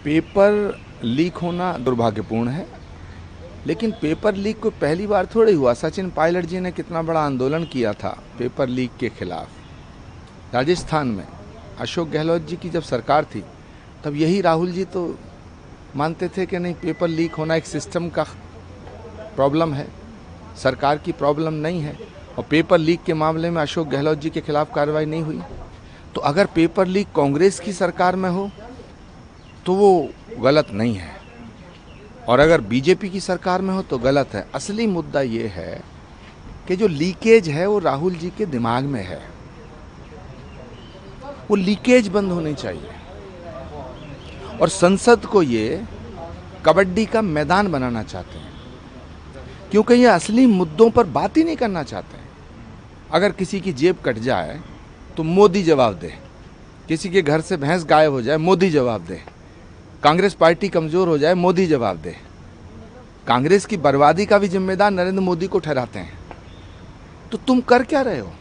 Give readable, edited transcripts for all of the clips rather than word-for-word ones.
Paper leak होना दुर्भाग्यपूर्ण है, लेकिन पेपर लीक को पहली बार थोड़ी हुआ। सचिन पायलट जी ने कितना बड़ा आंदोलन किया था पेपर लीक के खिलाफ। राजस्थान में अशोक गहलोत जी की जब सरकार थी तब यही राहुल जी तो मानते थे कि नहीं, पेपर लीक होना एक सिस्टम का प्रॉब्लम है, सरकार की प्रॉब्लम नहीं है। और पेपर लीक के मामले में अशोक गहलोत जी के खिलाफ कार्रवाई नहीं हुई। तो अगर पेपर लीक कांग्रेस की सरकार में हो तो वो गलत नहीं है, और अगर बीजेपी की सरकार में हो तो गलत है। असली मुद्दा ये है कि जो लीकेज है वो राहुल जी के दिमाग में है, वो लीकेज बंद होनी चाहिए। और संसद को ये कबड्डी का मैदान बनाना चाहते हैं, क्योंकि ये असली मुद्दों पर बात ही नहीं करना चाहते हैं। अगर किसी की जेब कट जाए तो मोदी जवाब दे, किसी के घर से भैंस गायब हो जाए मोदी जवाब दे, कांग्रेस पार्टी कमजोर हो जाए मोदी जवाब दे। कांग्रेस की बर्बादी का भी जिम्मेदार नरेंद्र मोदी को ठहराते हैं। तो तुम कर क्या रहे हो?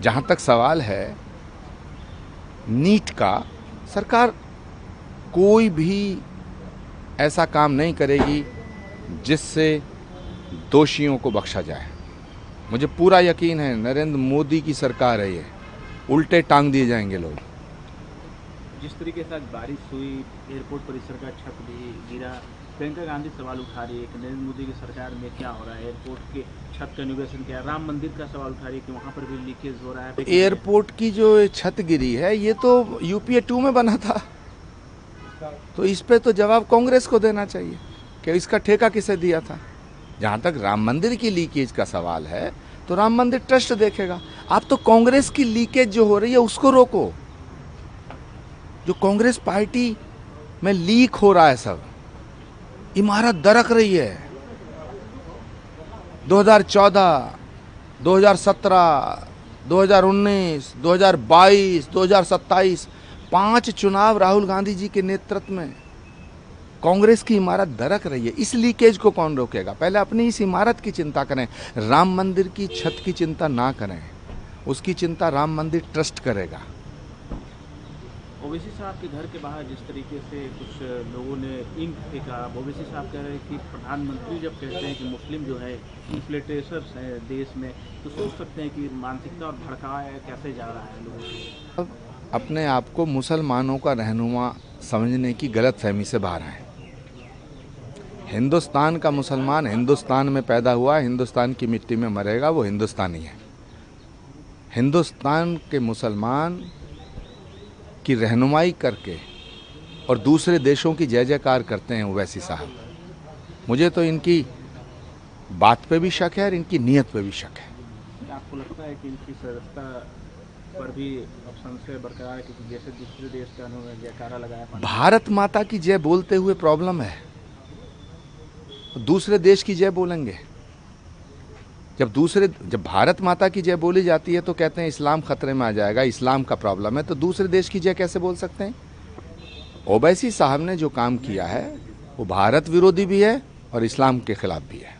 जहां तक सवाल है नीट का, सरकार कोई भी ऐसा काम नहीं करेगी जिससे दोषियों को बख्शा जाए। मुझे पूरा यकीन है नरेंद्र मोदी की सरकार है, ये उल्टे टांग दिए जाएंगे लोग। जिस तरीके से आज बारिश हुई, एयरपोर्ट परिसर का छत भी गिरा, प्रियंका गांधी सवाल उठा रही है कि नरेंद्र मोदी की सरकार में क्या हो रहा है, एयरपोर्ट के छत का इनोवेशन क्या है। राम मंदिर का सवाल उठा रही है कि वहाँ पर भी लीकेज हो रहा है। एयरपोर्ट की जो छत गिरी है ये तो यूपीए 2 में बना था, तो इस पे तो जवाब कांग्रेस को देना चाहिए कि इसका ठेका किसे दिया था। जहाँ तक राम मंदिर की लीकेज का सवाल है तो राम मंदिर ट्रस्ट देखेगा। आप तो कांग्रेस की लीकेज जो हो रही है उसको रोको। जो कांग्रेस पार्टी में लीक हो रहा है, सब इमारत दरक रही है। 2014, 2017, 2019, 2022, 2027 5 चुनाव राहुल गांधी जी के नेतृत्व में कांग्रेस की इमारत दरक रही है। इस लीकेज को कौन रोकेगा? पहले अपनी इस इमारत की चिंता करें, राम मंदिर की छत की चिंता ना करें, उसकी चिंता राम मंदिर ट्रस्ट करेगा। ओवैसी साहब के घर के बाहर जिस तरीके से कुछ लोगों ने इंक फेंका, ओवैसी साहब कह रहे हैं कि प्रधानमंत्री जब कहते हैं कि मुस्लिम जो है इन्फ्लेटेशर्स है देश में, तो सोच सकते हैं कि मानसिकता और भड़काया कैसे जा रहा है लोगों को। अब अपने आप को मुसलमानों का रहनुमा समझने की गलत फहमी से बाहर आए। हिंदुस्तान का मुसलमान हिंदुस्तान में पैदा हुआ, हिंदुस्तान की मिट्टी में मरेगा, वो हिंदुस्तानी है। हिंदुस्तान के मुसलमान की रहनुमाई करके और दूसरे देशों की जय जयकार करते हैं ओवैसी साहब। मुझे तो इनकी बात पे भी शक है और इनकी नीयत पे भी शक है। आपको लगता है कि इनकी सदस्यता पर भी अब संशय बरकरार है, क्योंकि जैसे दूसरे देश का उन्होंने जयकारा लगाया। भारत माता की जय बोलते हुए प्रॉब्लम है, दूसरे देश की जय बोलेंगे। जब भारत माता की जय बोली जाती है तो कहते हैं इस्लाम खतरे में आ जाएगा, इस्लाम का प्रॉब्लम है, तो दूसरे देश की जय कैसे बोल सकते हैं? ओवैसी साहब ने जो काम किया है वो भारत विरोधी भी है और इस्लाम के खिलाफ भी है।